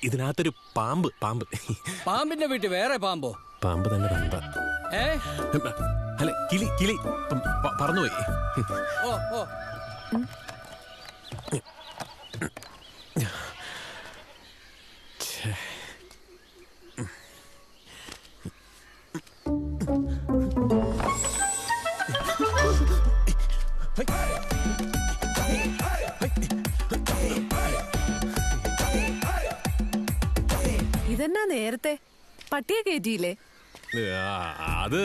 ഇതിനകത്തൊരു പാമ്പ്. പാമ്പിന്റെ വീട്ടിൽ വേറെ പാമ്പോ? പാമ്പ് തന്നെ അല്ല, കിളി പറന്നുപോയി. ഓ ഓ ഇതെന്നാ നേരത്തെ പട്ടിയെ കയറ്റിയില്ലേ? അത്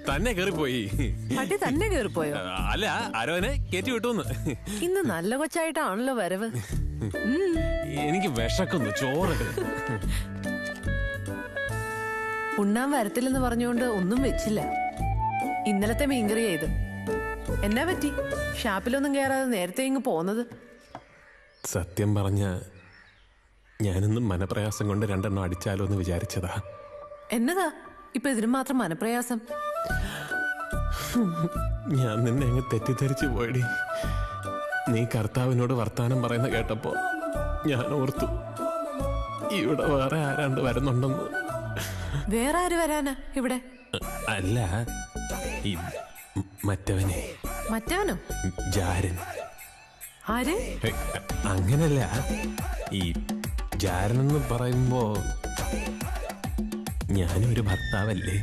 തന്നെ കേറിപ്പോയി. പട്ടി തന്നെ കേറിപ്പോയോ? അല്ല, ആരോനെ കയറ്റി വിട്ടുന്ന്. ഇന്ന് നല്ല കൊച്ചായിട്ടാണല്ലോ വരവ്. എനിക്ക് വിശക്കുന്നു, ചോറ്. ഉണ്ണാൻ വരത്തില്ലെന്ന് പറഞ്ഞുകൊണ്ട് ഒന്നും വെച്ചില്ല. ഇന്നലത്തെ മീൻകറി ചെയ്ത്. എന്നാ പറ്റി ഷാപ്പിലൊന്നും കയറാതെ നേരത്തെ ഇങ്ങ് പോന്നത്? സത്യം പറഞ്ഞ ഞാനിന്നും മനപ്രയാസം കൊണ്ട് 2 അടിച്ചാലോ എന്ന് വിചാരിച്ചതാ. എന്നതാ ഇപ്പൊ ഇതിന് മാത്രം മനപ്രയാസം? ഞാൻ നിന്നെ അങ്ങ് തെറ്റിദ്ധരിച്ചു പോയടി. നീ കർത്താവിനോട് വർത്താനം പറയുന്ന കേട്ടപ്പോ ഞാൻ ഓർത്തു ഇവിടെ വേറെ ആരാണ്ട് വരുന്നുണ്ടെന്ന്. വേറെ ആര് വരാനാ ഇവിടെ? അല്ല, ഈ മറ്റവനെ. മറ്റവനോ? ജാരൻ. ആര്? അങ്ങനല്ല, ഈ ജാരനെന്ന് പറയുമ്പോ ഞാനും ഒരു ഭർത്താവല്ലേ.